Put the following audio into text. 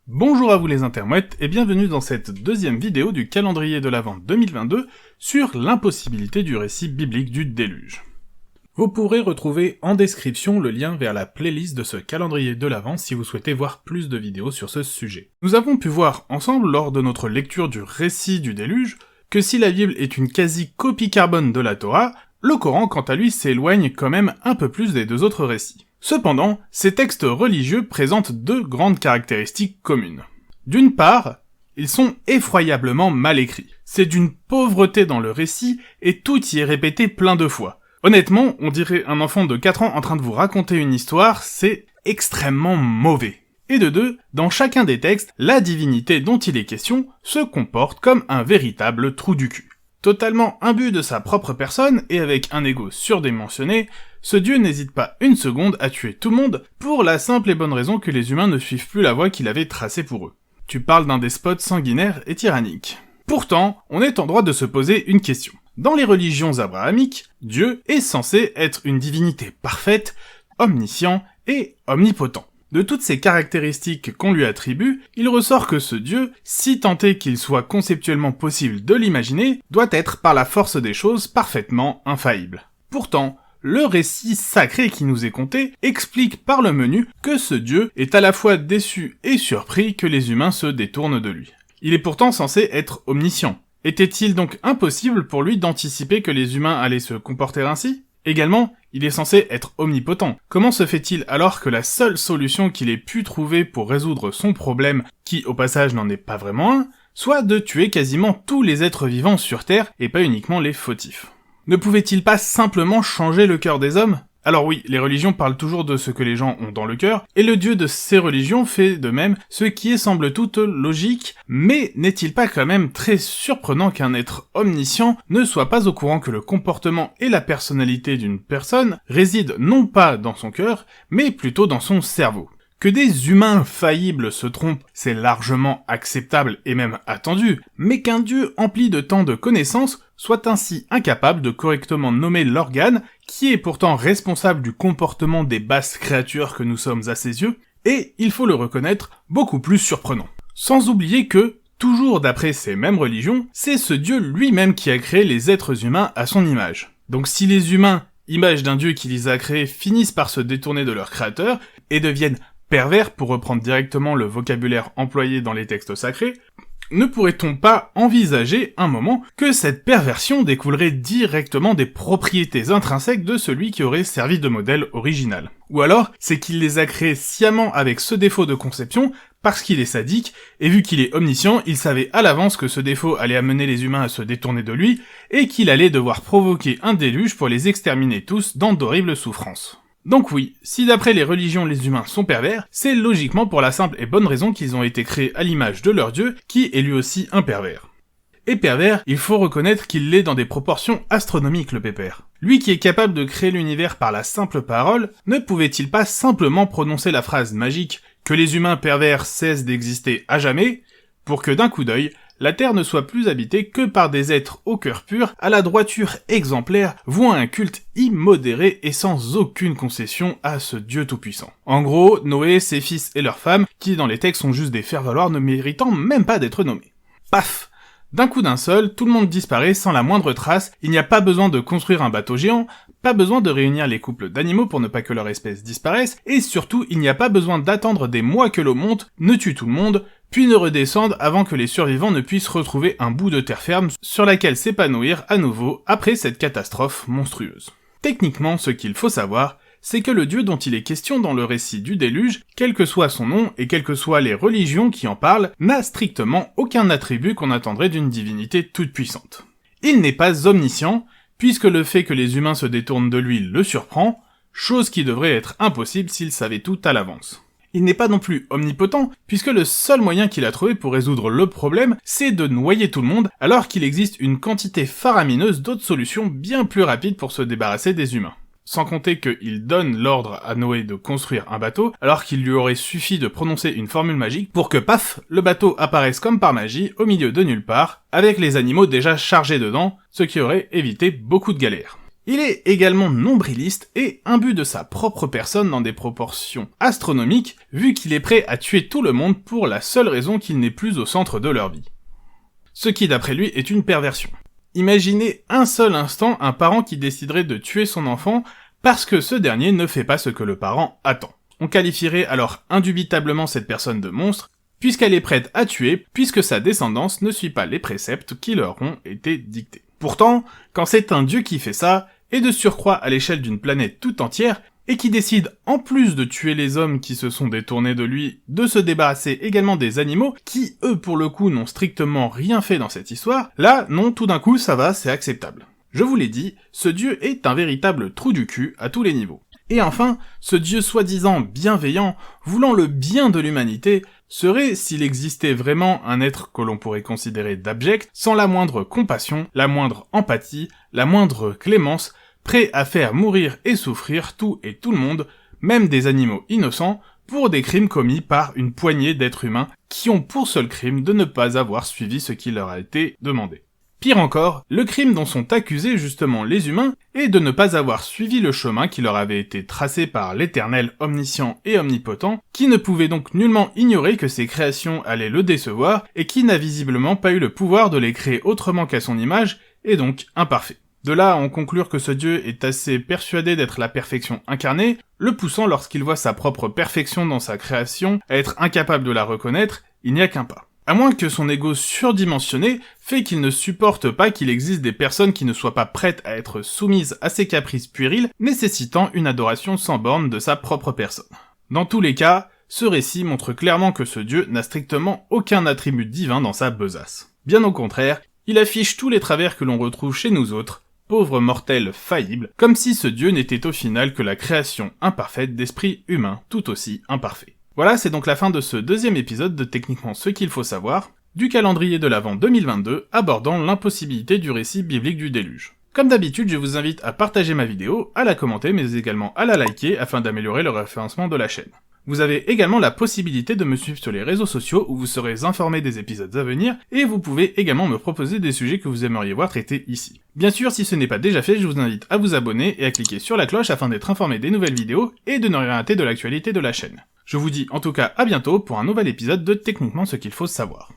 Bonjour à vous les intermouettes et bienvenue dans cette deuxième vidéo du calendrier de l'Avent 2022 sur l'impossibilité du récit biblique du déluge. Vous pourrez retrouver en description le lien vers la playlist de ce calendrier de l'Avent si vous souhaitez voir plus de vidéos sur ce sujet. Nous avons pu voir ensemble lors de notre lecture du récit du déluge que si la Bible est une quasi-copie carbone de la Torah, le Coran quant à lui s'éloigne quand même un peu plus des deux autres récits. Cependant, ces textes religieux présentent deux grandes caractéristiques communes. D'une part, ils sont effroyablement mal écrits. C'est d'une pauvreté dans le récit, et tout y est répété plein de fois. Honnêtement, on dirait un enfant de 4 ans en train de vous raconter une histoire, c'est extrêmement mauvais. Et de deux, dans chacun des textes, la divinité dont il est question se comporte comme un véritable trou du cul. Totalement imbu de sa propre personne, et avec un ego surdimensionné, ce dieu n'hésite pas une seconde à tuer tout le monde, pour la simple et bonne raison que les humains ne suivent plus la voie qu'il avait tracée pour eux. Tu parles d'un despote sanguinaire et tyrannique. Pourtant, on est en droit de se poser une question. Dans les religions abrahamiques, Dieu est censé être une divinité parfaite, omniscient et omnipotent. De toutes ces caractéristiques qu'on lui attribue, il ressort que ce Dieu, si tant est qu'il soit conceptuellement possible de l'imaginer, doit être par la force des choses parfaitement infaillible. Pourtant, le récit sacré qui nous est conté explique par le menu que ce Dieu est à la fois déçu et surpris que les humains se détournent de lui. Il est pourtant censé être omniscient. Était-il donc impossible pour lui d'anticiper que les humains allaient se comporter ainsi ? Également, il est censé être omnipotent. Comment se fait-il alors que la seule solution qu'il ait pu trouver pour résoudre son problème, qui au passage n'en est pas vraiment un, soit de tuer quasiment tous les êtres vivants sur Terre et pas uniquement les fautifs ? Ne pouvait-il pas simplement changer le cœur des hommes ? Alors oui, les religions parlent toujours de ce que les gens ont dans le cœur, et le dieu de ces religions fait de même, ce qui est semble toute logique, mais n'est-il pas quand même très surprenant qu'un être omniscient ne soit pas au courant que le comportement et la personnalité d'une personne résident non pas dans son cœur, mais plutôt dans son cerveau ? Que des humains faillibles se trompent, c'est largement acceptable et même attendu, mais qu'un dieu empli de tant de connaissances soit ainsi incapable de correctement nommer l'organe qui est pourtant responsable du comportement des basses créatures que nous sommes à ses yeux, et, il faut le reconnaître, beaucoup plus surprenant. Sans oublier que, toujours d'après ces mêmes religions, c'est ce dieu lui-même qui a créé les êtres humains à son image. Donc si les humains, image d'un dieu qui les a créés, finissent par se détourner de leur créateur, et deviennent pervers, pour reprendre directement le vocabulaire employé dans les textes sacrés, ne pourrait-on pas envisager un moment que cette perversion découlerait directement des propriétés intrinsèques de celui qui aurait servi de modèle original ? Ou alors, c'est qu'il les a créés sciemment avec ce défaut de conception parce qu'il est sadique, et vu qu'il est omniscient, il savait à l'avance que ce défaut allait amener les humains à se détourner de lui, et qu'il allait devoir provoquer un déluge pour les exterminer tous dans d'horribles souffrances. Donc oui, si d'après les religions les humains sont pervers, c'est logiquement pour la simple et bonne raison qu'ils ont été créés à l'image de leur dieu, qui est lui aussi un pervers. Et pervers, il faut reconnaître qu'il l'est dans des proportions astronomiques le pépère. Lui qui est capable de créer l'univers par la simple parole, ne pouvait-il pas simplement prononcer la phrase magique « que les humains pervers cessent d'exister à jamais » pour que d'un coup d'œil, la Terre ne soit plus habitée que par des êtres au cœur pur, à la droiture exemplaire, vouant un culte immodéré et sans aucune concession à ce Dieu tout-puissant. En gros, Noé, ses fils et leurs femmes, qui dans les textes sont juste des faire-valoir ne méritant même pas d'être nommés. Paf ! D'un coup d'un seul, tout le monde disparaît sans la moindre trace, il n'y a pas besoin de construire un bateau géant, pas besoin de réunir les couples d'animaux pour ne pas que leur espèce disparaisse, et surtout, il n'y a pas besoin d'attendre des mois que l'eau monte, ne tue tout le monde, puis ne redescende avant que les survivants ne puissent retrouver un bout de terre ferme sur laquelle s'épanouir à nouveau après cette catastrophe monstrueuse. Techniquement, ce qu'il faut savoir, c'est que le dieu dont il est question dans le récit du déluge, quel que soit son nom et quelles que soient les religions qui en parlent, n'a strictement aucun attribut qu'on attendrait d'une divinité toute puissante. Il n'est pas omniscient, puisque le fait que les humains se détournent de lui le surprend, chose qui devrait être impossible s'il savait tout à l'avance. Il n'est pas non plus omnipotent, puisque le seul moyen qu'il a trouvé pour résoudre le problème, c'est de noyer tout le monde, alors qu'il existe une quantité faramineuse d'autres solutions bien plus rapides pour se débarrasser des humains. Sans compter qu'il donne l'ordre à Noé de construire un bateau, alors qu'il lui aurait suffi de prononcer une formule magique pour que paf, le bateau apparaisse comme par magie au milieu de nulle part, avec les animaux déjà chargés dedans, ce qui aurait évité beaucoup de galères. Il est également nombriliste et imbu de sa propre personne dans des proportions astronomiques, vu qu'il est prêt à tuer tout le monde pour la seule raison qu'il n'est plus au centre de leur vie. Ce qui d'après lui est une perversion. Imaginez un seul instant un parent qui déciderait de tuer son enfant parce que ce dernier ne fait pas ce que le parent attend. On qualifierait alors indubitablement cette personne de monstre, puisqu'elle est prête à tuer, puisque sa descendance ne suit pas les préceptes qui leur ont été dictés. Pourtant, quand c'est un dieu qui fait ça, et de surcroît à l'échelle d'une planète tout entière, et qui décide, en plus de tuer les hommes qui se sont détournés de lui, de se débarrasser également des animaux, qui eux pour le coup n'ont strictement rien fait dans cette histoire, là, non, tout d'un coup ça va, c'est acceptable. Je vous l'ai dit, ce dieu est un véritable trou du cul à tous les niveaux. Et enfin, ce dieu soi-disant bienveillant, voulant le bien de l'humanité, serait, s'il existait vraiment, un être que l'on pourrait considérer d'abject, sans la moindre compassion, la moindre empathie, la moindre clémence, prêt à faire mourir et souffrir tout et tout le monde, même des animaux innocents, pour des crimes commis par une poignée d'êtres humains qui ont pour seul crime de ne pas avoir suivi ce qui leur a été demandé. Pire encore, le crime dont sont accusés justement les humains est de ne pas avoir suivi le chemin qui leur avait été tracé par l'Éternel omniscient et omnipotent, qui ne pouvait donc nullement ignorer que ses créations allaient le décevoir, et qui n'a visiblement pas eu le pouvoir de les créer autrement qu'à son image, et donc imparfait. De là à en conclure que ce dieu est assez persuadé d'être la perfection incarnée, le poussant lorsqu'il voit sa propre perfection dans sa création à être incapable de la reconnaître, il n'y a qu'un pas. À moins que son ego surdimensionné fait qu'il ne supporte pas qu'il existe des personnes qui ne soient pas prêtes à être soumises à ses caprices puérils, nécessitant une adoration sans borne de sa propre personne. Dans tous les cas, ce récit montre clairement que ce dieu n'a strictement aucun attribut divin dans sa besace. Bien au contraire, il affiche tous les travers que l'on retrouve chez nous autres, pauvres mortels faillibles, comme si ce dieu n'était au final que la création imparfaite d'esprits humains tout aussi imparfaits. Voilà, c'est donc la fin de ce deuxième épisode de Techniquement ce qu'il faut savoir, du calendrier de l'Avent 2022 abordant l'impossibilité du récit biblique du déluge. Comme d'habitude, je vous invite à partager ma vidéo, à la commenter, mais également à la liker afin d'améliorer le référencement de la chaîne. Vous avez également la possibilité de me suivre sur les réseaux sociaux où vous serez informé des épisodes à venir, et vous pouvez également me proposer des sujets que vous aimeriez voir traités ici. Bien sûr, si ce n'est pas déjà fait, je vous invite à vous abonner et à cliquer sur la cloche afin d'être informé des nouvelles vidéos et de ne rien rater de l'actualité de la chaîne. Je vous dis en tout cas à bientôt pour un nouvel épisode de Techniquement ce qu'il faut savoir.